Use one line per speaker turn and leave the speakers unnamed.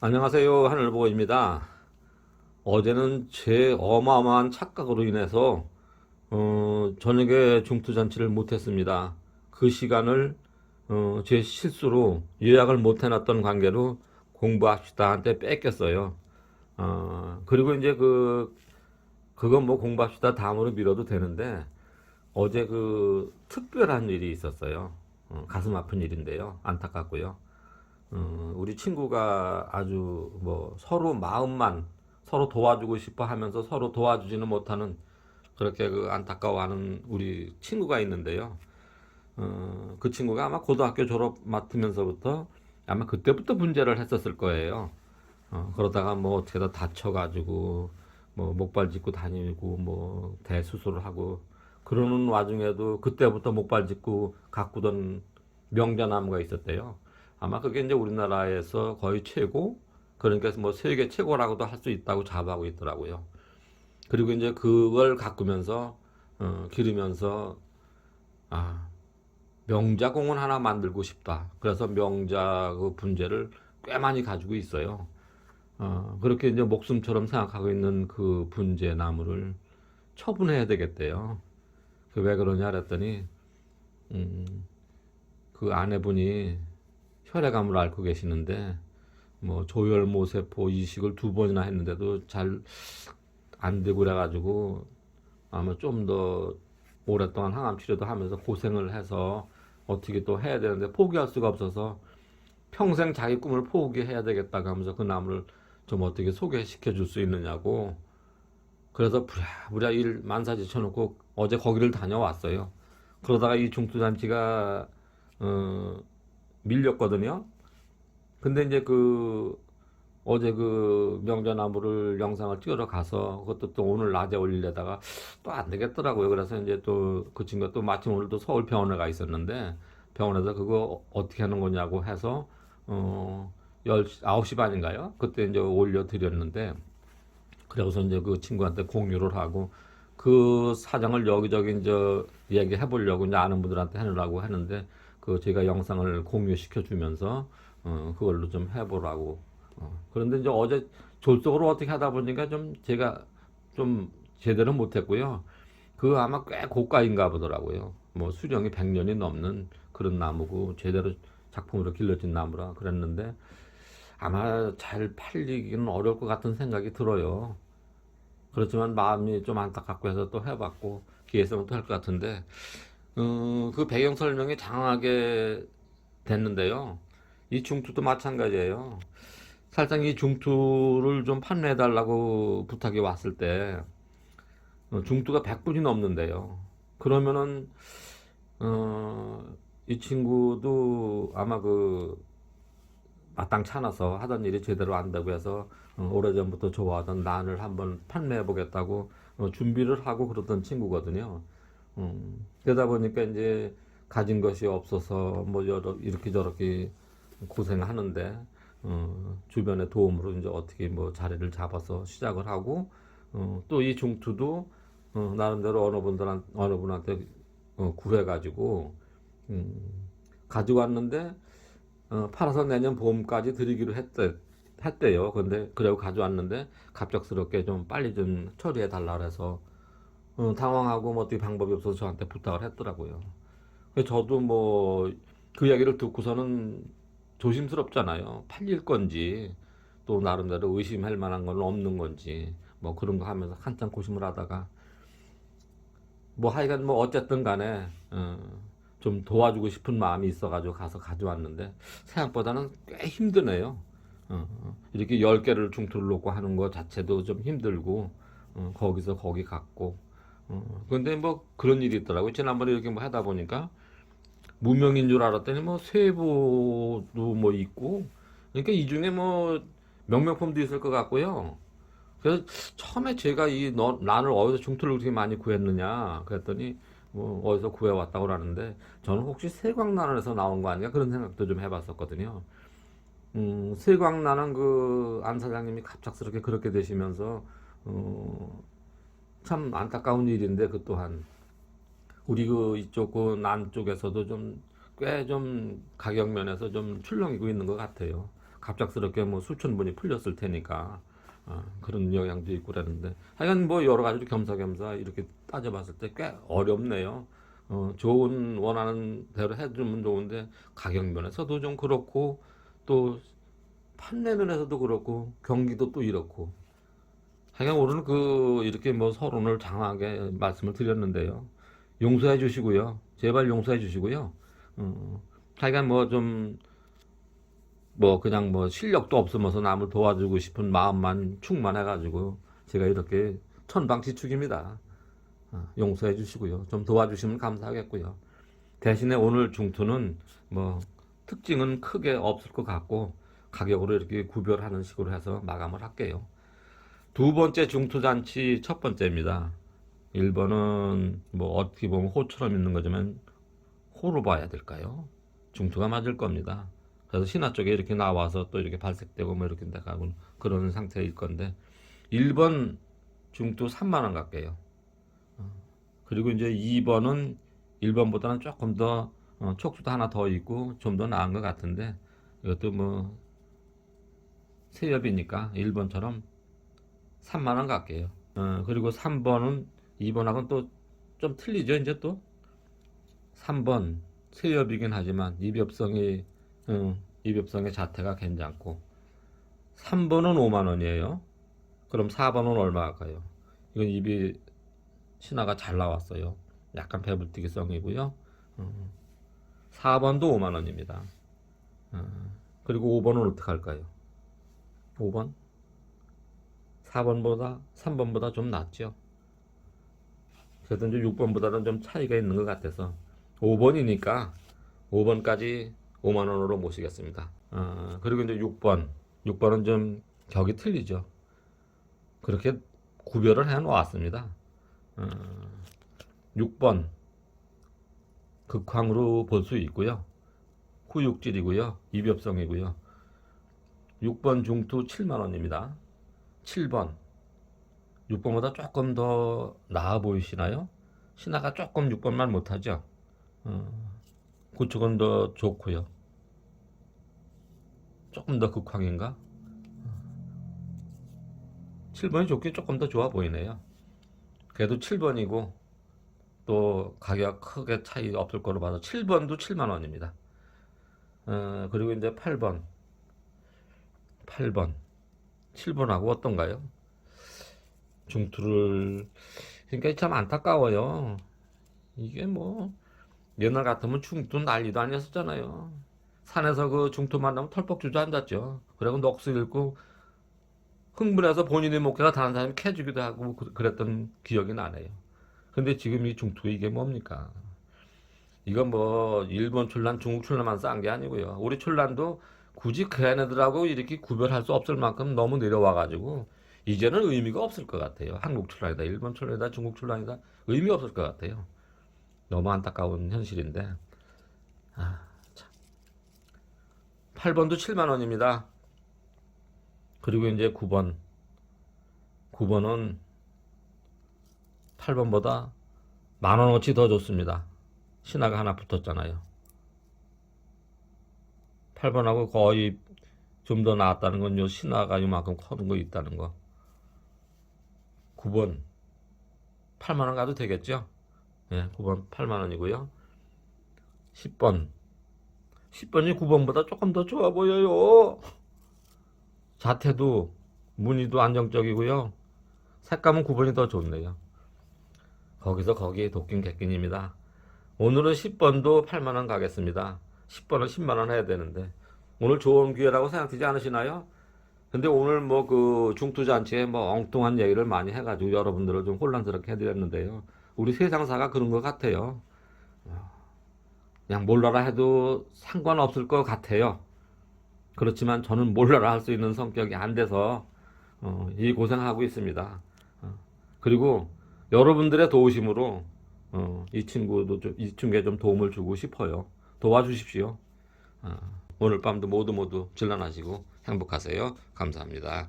안녕하세요. 하늘보고입니다. 어제는 제 어마어마한 착각으로 인해서 저녁에 중투잔치를 못했습니다. 그 시간을 제 실수로 예약을 못 해놨던 관계로 공부합시다 한테 뺏겼어요. 그리고 이제 그건 뭐 공부합시다 다음으로 미뤄도 되는데 어제 특별한 일이 있었어요. 가슴 아픈 일인데요. 안타깝고요. 우리 친구가 아주 뭐 서로 마음만 서로 도와주고 싶어 하면서 서로 도와주지는 못하는 그렇게 안타까워하는 우리 친구가 있는데요. 그 친구가 아마 고등학교 졸업 맡으면서부터 아마 그때부터 문제를 했었을 거예요. 그러다가 뭐 어떻게다 다쳐가지고 뭐 목발 짚고 다니고 뭐 대수술을 하고 그러는 와중에도 그때부터 목발 짚고 가꾸던 명자나무가 있었대요. 아마 그게 이제 우리나라에서 거의 최고, 그러니까 뭐 세계 최고라고도 할 수 있다고 자부하고 있더라고요. 그리고 이제 그걸 가꾸면서 기르면서 아 명자 공원 하나 만들고 싶다. 그래서 명자 그 분재를 꽤 많이 가지고 있어요. 그렇게 이제 목숨처럼 생각하고 있는 그 분재 나무를 처분해야 되겠대요. 그 왜 그러냐 그랬더니 음, 그 아내분이 혈액암을 앓고 계시는데 뭐 조혈모세포 이식을 2번이나 했는데도 잘 안 되고 그래가지고 아마 좀 더 오랫동안 항암 치료도 하면서 고생을 해서 어떻게 또 해야 되는데 포기할 수가 없어서 평생 자기 꿈을 포기해야 되겠다고 하면서 그 나무를 좀 어떻게 소개시켜 줄 수 있느냐고. 그래서 부랴부랴 일 만사지 쳐놓고 어제 거기를 다녀왔어요. 그러다가 이 중투잔치가 어, 밀렸거든요. 근데 이제 어제 명자나무를 영상을 찍으러 가서 그것도 또 오늘 낮에 올리려다가 또 안 되겠더라고요. 그래서 이제 또 그 친구가 또 마침 오늘 또 서울 병원에 가 있었는데 병원에서 그거 어떻게 하는 거냐고 해서 어, 9시 반인가요? 그때 이제 올려드렸는데 그래서 이제 그 친구한테 공유를 하고 그 사정을 여기저기 이제 얘기해 보려고 이제 아는 분들한테 해놓으라고 하는데 제가 영상을 공유시켜 주면서 그걸로 좀 해보라고. 그런데 이제 어제 졸속으로 어떻게 하다 보니까 좀 제가 좀 제대로 못했고요. 아마 꽤 고가인가 보더라고요. 뭐 수령이 100년이 넘는 그런 나무고 제대로 작품으로 길러진 나무라 그랬는데 아마 잘 팔리기는 어려울 것 같은 생각이 들어요. 그렇지만 마음이 좀 안타깝고 해서 또 해봤고 기회 있으면 또 할 것 같은데 그 배경 설명이 장하게 됐는데요. 이 중투도 마찬가지예요. 살짝 이 중투를 좀 판매해달라고 부탁이 왔을 때 중투가 100분이 넘는데요. 그러면은 어, 이 친구도 아마 마땅치 않아서 하던 일이 제대로 안 되고 해서 오래전부터 좋아하던 난을 한번 판매해 보겠다고 준비를 하고 그러던 친구거든요. 그러다 보니까 이제 가진 것이 없어서 뭐 이렇게 저렇게 고생하는데 주변의 도움으로 이제 어떻게 뭐 자리를 잡아서 시작을 하고 또 이 중투도 나름대로 어느 분한테 구해가지고 음, 가지고 왔는데 팔아서 내년 봄까지 드리기로 했대요. 근데 그래고 가져왔는데 갑작스럽게 좀 빨리 좀 처리해 달라 그래서 당황하고 뭐 어떻게 방법이 없어서 저한테 부탁을 했더라고요. 그래서 저도 뭐 그 이야기를 듣고서는 조심스럽잖아요. 팔릴 건지 또 나름대로 의심할 만한 건 없는 건지 뭐 그런 거 하면서 한참 고심을 하다가 뭐 하여간 뭐 어쨌든 간에 좀 도와주고 싶은 마음이 있어가지고 가서 가져왔는데 생각보다는 꽤 힘드네요. 이렇게 10개를 중투를 놓고 하는 거 자체도 좀 힘들고 거기서 거기 갔고 근데 뭐 그런 일이 있더라고요. 지난번에 이렇게 뭐 하다 보니까 무명인 줄 알았더니 뭐 세보도 뭐 있고 그러니까 이 중에 뭐 명명품도 있을 것 같고요. 그래서 처음에 제가 난을 어디서 중투를 그렇게 많이 구했느냐 그랬더니 뭐 어디서 구해왔다고 그러는데 저는 혹시 세광난에서 나온 거 아닌가 그런 생각도 좀 해봤었거든요. 세광난은 안 사장님이 갑작스럽게 그렇게 되시면서 참 안타까운 일인데 그 또한 우리 이쪽 난 쪽에서도 좀 꽤 좀 가격 면에서 좀 출렁이고 있는 것 같아요. 갑작스럽게 뭐 수천 분이 풀렸을 테니까 그런 영향도 있고 그랬는데 하여간 뭐 여러 가지로 겸사겸사 이렇게 따져봤을 때 꽤 어렵네요. 좋은 원하는 대로 해주면 좋은데 가격 면에서도 좀 그렇고 또 판매 면에서도 그렇고 경기도 또 이렇고 하여간 오늘은 이렇게 뭐 서론을 장하게 말씀을 드렸는데요. 용서해 주시고요. 제발 용서해 주시고요. 하여간 그냥 뭐 실력도 없으면서 남을 도와주고 싶은 마음만 충만해가지고 제가 이렇게 천방지축입니다. 용서해 주시고요. 좀 도와주시면 감사하겠고요. 대신에 오늘 중투는 뭐 특징은 크게 없을 것 같고 가격으로 이렇게 구별하는 식으로 해서 마감을 할게요. 두 번째 중투잔치 첫 번째입니다. 1번은 뭐 어떻게 보면 호처럼 있는 거지만 호로 봐야 될까요? 중투가 맞을 겁니다. 그래서 신화 쪽에 이렇게 나와서 또 이렇게 발색되고 뭐 이렇게 돼가고 그런 상태일 건데 1번 중투 3만 원 갈게요. 그리고 이제 2번은 1번보다는 조금 더 촉수도 하나 더 있고 좀 더 나은 것 같은데 이것도 뭐 세엽이니까 1번처럼 3만 원 갈게요. 그리고 3번은 2번하고는 또 좀 틀리죠. 이제 또 3번 세엽이긴 하지만 이벽성의 자태가 괜찮고 3번은 5만 원이에요. 그럼 4번은 얼마 할까요? 이건 입이 신화가 잘 나왔어요. 약간 배불티기성이고요. 4번도 5만 원입니다. 그리고 5번은 어떻게 할까요? 5번? 4번보다 3번보다 좀 낫죠. 그래도 이제 6번보다는 좀 차이가 있는 것 같아서 5번이니까 5번까지 5만 원으로 모시겠습니다. 그리고 이제 6번은 좀 격이 틀리죠. 그렇게 구별을 해 놓았습니다. 6번 극황으로 볼 수 있고요. 후육질이고요. 이벽성이고요. 6번 중투 7만 원입니다. 7번 6번보다 조금 더 나아 보이시나요? 신화가 조금 6번만 못하죠. 구축은 더 좋고요. 조금 더 극황인가? 7번이 좋게 조금 더 좋아 보이네요. 그래도 7번이고 또 가격 크게 차이 없을 거로 봐서 7번도 7만 원입니다. 그리고 이제 8번 7번하고 어떤가요? 중투를 그러니까 참 안타까워요. 이게 뭐 옛날 같으면 중투 난리도 아니었었잖아요. 산에서 그 중투 만나면 털뻑 주저앉았죠. 그리고 넋을 잃고 흥분해서 본인의 목회가 다른 사람이 캐주기도 하고 그랬던 기억이 나네요. 근데 지금 이 중투 이게 뭡니까? 이건 뭐 일본 출란, 중국 출란만 싼 게 아니고요. 우리 출란도 굳이 그 애네들하고 이렇게 구별할 수 없을 만큼 너무 내려와가지고 이제는 의미가 없을 것 같아요. 한국 출란이다, 일본 출란이다, 중국 출란이다 의미 없을 것 같아요. 너무 안타까운 현실인데. 참. 8번도 7만 원입니다. 그리고 이제 9번은 8번보다 만 원어치 더 좋습니다. 신화가 하나 붙었잖아요. 8번하고 거의 좀 더 나았다는 건 요 신화가 이만큼 커는 거 있다는 거. 9번 8만 원 가도 되겠죠? 네, 9번 8만 원이고요. 10번이 9번보다 조금 더 좋아 보여요. 자태도 무늬도 안정적이고요. 색감은 9번이 더 좋네요. 거기서 거기에 도끼는 객긴입니다. 오늘은 10번도 8만 원 가겠습니다. 10번은 10만 원 해야 되는데 오늘 좋은 기회라고 생각되지 않으시나요? 근데 오늘 뭐 그 중투잔치에 뭐 엉뚱한 얘기를 많이 해가지고 여러분들을 좀 혼란스럽게 해드렸는데요. 우리 세상사가 그런 것 같아요. 그냥 몰라라 해도 상관없을 것 같아요. 그렇지만 저는 몰라라 할 수 있는 성격이 안 돼서 이 고생하고 있습니다. 그리고 여러분들의 도우심으로 이 친구에 좀 도움을 주고 싶어요. 도와주십시오. 오늘 밤도 모두 질러나시고 행복하세요. 감사합니다.